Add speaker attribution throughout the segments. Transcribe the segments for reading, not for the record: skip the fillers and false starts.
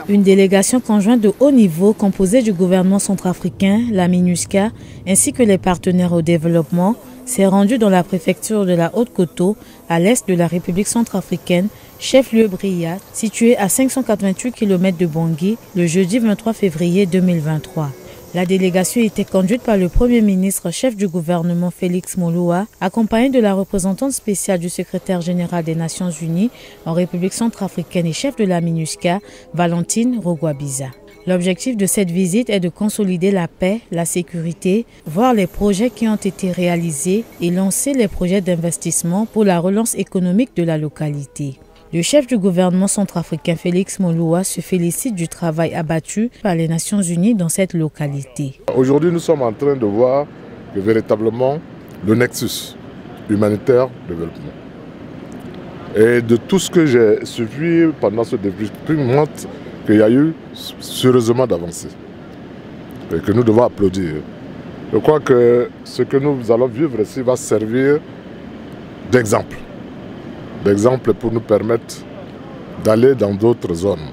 Speaker 1: Une délégation conjointe de haut niveau composée du gouvernement centrafricain, la MINUSCA, ainsi que les partenaires au développement, s'est rendue dans la préfecture de la Haute-Koto, à l'est de la République centrafricaine, chef-lieu Bria, situé à 588 km de Bangui, le jeudi 23 février 2023. La délégation était conduite par le Premier ministre chef du gouvernement Félix Moloua, accompagné de la représentante spéciale du secrétaire général des Nations Unies en République centrafricaine et chef de la MINUSCA, Valentine Rogwabiza. L'objectif de cette visite est de consolider la paix, la sécurité, voir les projets qui ont été réalisés et lancer les projets d'investissement pour la relance économique de la localité. Le chef du gouvernement centrafricain Félix Moloua se félicite du travail abattu par les Nations Unies dans cette localité.
Speaker 2: Aujourd'hui, nous sommes en train de voir que véritablement le nexus humanitaire développement. Et de tout ce que j'ai suivi pendant ce début, montre qu'il y a eu sérieusement d'avancées et que nous devons applaudir. Je crois que ce que nous allons vivre ici va servir d'exemple. D'exemple pour nous permettre d'aller dans d'autres zones.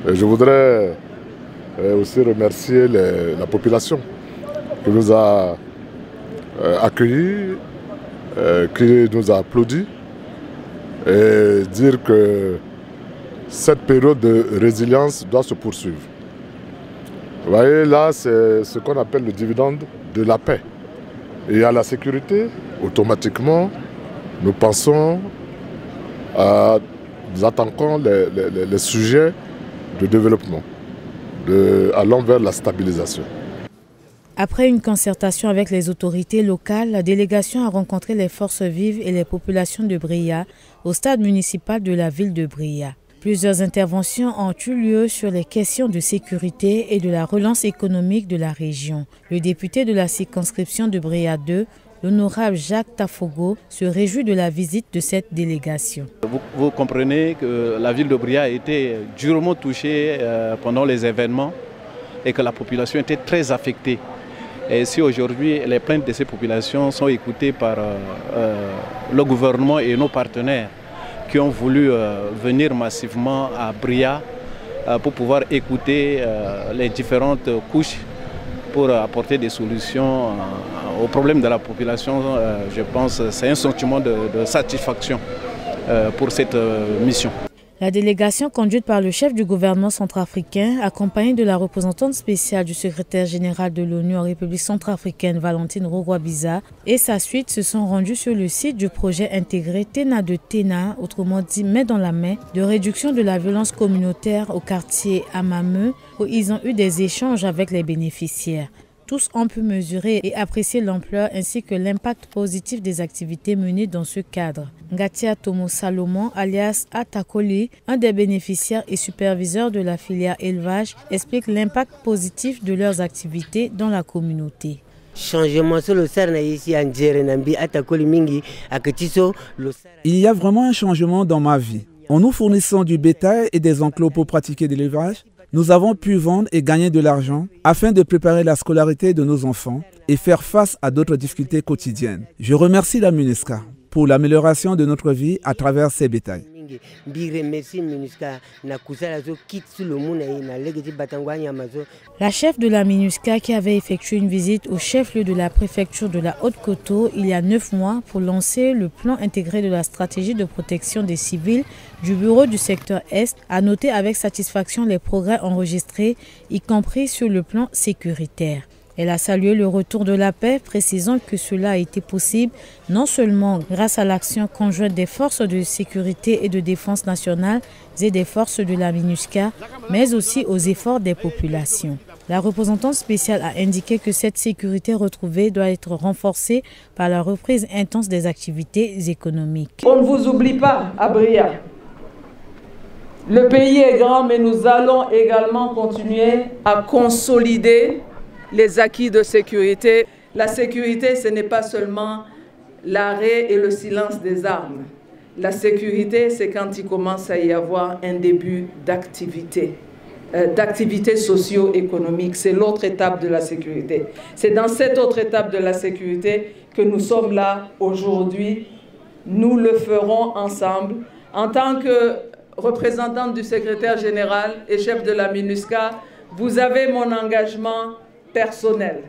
Speaker 2: Et je voudrais aussi remercier la population qui nous a accueillis, qui nous a applaudis et dire que cette période de résilience doit se poursuivre. Vous voyez, là, c'est ce qu'on appelle le dividende de la paix. Et à la sécurité, automatiquement, nous pensons nous attaquons les sujets de développement, allant vers la stabilisation.
Speaker 1: Après une concertation avec les autorités locales, la délégation a rencontré les forces vives et les populations de Bria au stade municipal de la ville de Bria. Plusieurs interventions ont eu lieu sur les questions de sécurité et de la relance économique de la région. Le député de la circonscription de Bria 2, l'honorable Jacques Tafogo, se réjouit de la visite de cette délégation.
Speaker 3: Vous comprenez que la ville de Bria a été durement touchée pendant les événements et que la population était très affectée. Et si aujourd'hui les plaintes de ces populations sont écoutées par le gouvernement et nos partenaires qui ont voulu venir massivement à Bria pour pouvoir écouter les différentes couches pour apporter des solutions aux problèmes de la population, je pense que c'est un sentiment de satisfaction pour cette mission.
Speaker 1: La délégation conduite par le chef du gouvernement centrafricain, accompagnée de la représentante spéciale du secrétaire général de l'ONU en République centrafricaine, Valentine Rogwabiza, et sa suite se sont rendus sur le site du projet intégré TENA de TENA, autrement dit main dans la main, de réduction de la violence communautaire au quartier Amameu, où ils ont eu des échanges avec les bénéficiaires. Tous ont pu mesurer et apprécier l'ampleur ainsi que l'impact positif des activités menées dans ce cadre. Ngatia Tomo Salomon, alias Atakoli, un des bénéficiaires et superviseurs de la filière élevage, explique l'impact positif de leurs activités dans la communauté.
Speaker 4: Il
Speaker 5: y a vraiment un changement dans ma vie. En nous fournissant du bétail et des enclos pour pratiquer de l'élevage, nous avons pu vendre et gagner de l'argent afin de préparer la scolarité de nos enfants et faire face à d'autres difficultés quotidiennes. Je remercie la MINUSCA pour l'amélioration de notre vie à travers ces bétails.
Speaker 1: La chef de la MINUSCA qui avait effectué une visite au chef-lieu de la préfecture de la Haute-Koto il y a 9 mois pour lancer le plan intégré de la stratégie de protection des civils du bureau du secteur Est, a noté avec satisfaction les progrès enregistrés, y compris sur le plan sécuritaire. Elle a salué le retour de la paix, précisant que cela a été possible non seulement grâce à l'action conjointe des forces de sécurité et de défense nationales et des forces de la MINUSCA, mais aussi aux efforts des populations. La représentante spéciale a indiqué que cette sécurité retrouvée doit être renforcée par la reprise intense des activités économiques.
Speaker 6: On ne vous oublie pas à Bria. Le pays est grand, mais nous allons également continuer à consolider les acquis de sécurité. La sécurité, ce n'est pas seulement l'arrêt et le silence des armes. La sécurité, c'est quand il commence à y avoir un début d'activité socio-économique. C'est l'autre étape de la sécurité. C'est dans cette autre étape de la sécurité que nous sommes là aujourd'hui. Nous le ferons ensemble en tant que représentante du secrétaire général et chef de la MINUSCA, vous avez mon engagement personnel.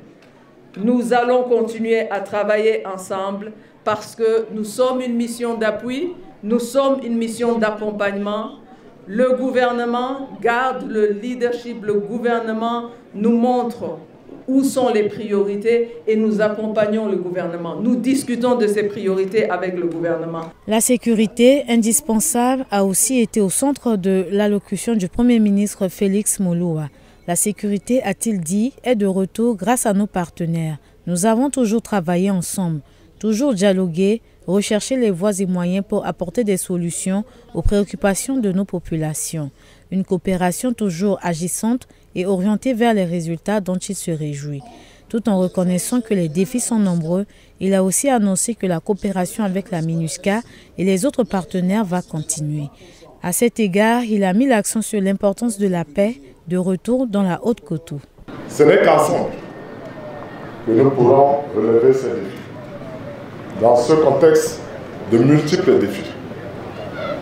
Speaker 6: Nous allons continuer à travailler ensemble parce que nous sommes une mission d'appui, nous sommes une mission d'accompagnement. Le gouvernement garde le leadership, le gouvernement nous montre où sont les priorités et nous accompagnons le gouvernement. Nous discutons de ces priorités avec le gouvernement.
Speaker 1: La sécurité, indispensable, a aussi été au centre de l'allocution du Premier ministre Félix Mouloua. La sécurité, a-t-il dit, est de retour grâce à nos partenaires. Nous avons toujours travaillé ensemble, toujours dialogué, recherché les voies et moyens pour apporter des solutions aux préoccupations de nos populations. Une coopération toujours agissante et orientée vers les résultats dont il se réjouit. Tout en reconnaissant que les défis sont nombreux, il a aussi annoncé que la coopération avec la MINUSCA et les autres partenaires va continuer. À cet égard, il a mis l'accent sur l'importance de la paix de retour dans la Haute-Koto.
Speaker 2: Ce n'est qu'ensemble que nous pourrons relever ces défis. Dans ce contexte de multiples défis,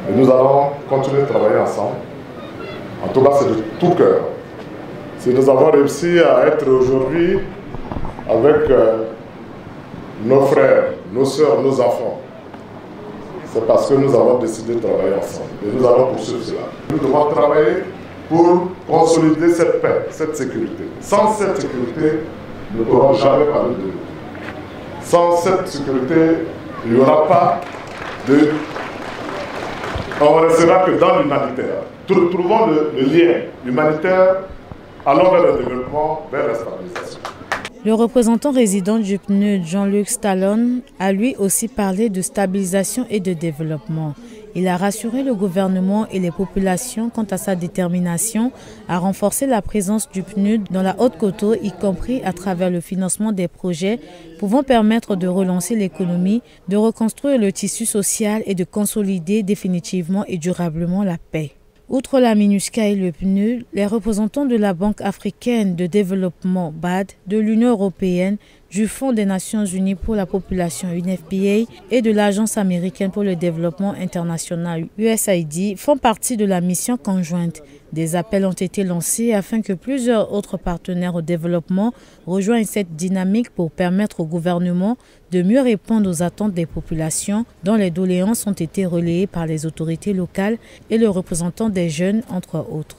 Speaker 2: et nous allons continuer de travailler ensemble. En tout cas, c'est de tout cœur. Si nous avons réussi à être aujourd'hui avec nos frères, nos sœurs, nos enfants, c'est parce que nous avons décidé de travailler ensemble. Et nous allons poursuivre cela. Nous devons travailler pour consolider cette paix, cette sécurité. Sans cette sécurité, nous ne pourrons jamais parler de nous. Sans cette sécurité, il n'y aura pas de... On ne restera que dans l'humanitaire. Trouvons le lien humanitaire, allons vers le développement, vers la stabilisation.
Speaker 1: Le représentant résident du PNUD, Jean-Luc Stallone, a lui aussi parlé de stabilisation et de développement. Il a rassuré le gouvernement et les populations quant à sa détermination à renforcer la présence du PNUD dans la Haute-Koto, y compris à travers le financement des projets pouvant permettre de relancer l'économie, de reconstruire le tissu social et de consolider définitivement et durablement la paix. Outre la MINUSCA et le PNUD, les représentants de la Banque africaine de développement BAD, de l'Union européenne, du Fonds des Nations Unies pour la population UNFPA et de l'Agence américaine pour le développement international USAID font partie de la mission conjointe. Des appels ont été lancés afin que plusieurs autres partenaires au développement rejoignent cette dynamique pour permettre au gouvernement de mieux répondre aux attentes des populations dont les doléances ont été relayées par les autorités locales et le représentant des jeunes, entre autres.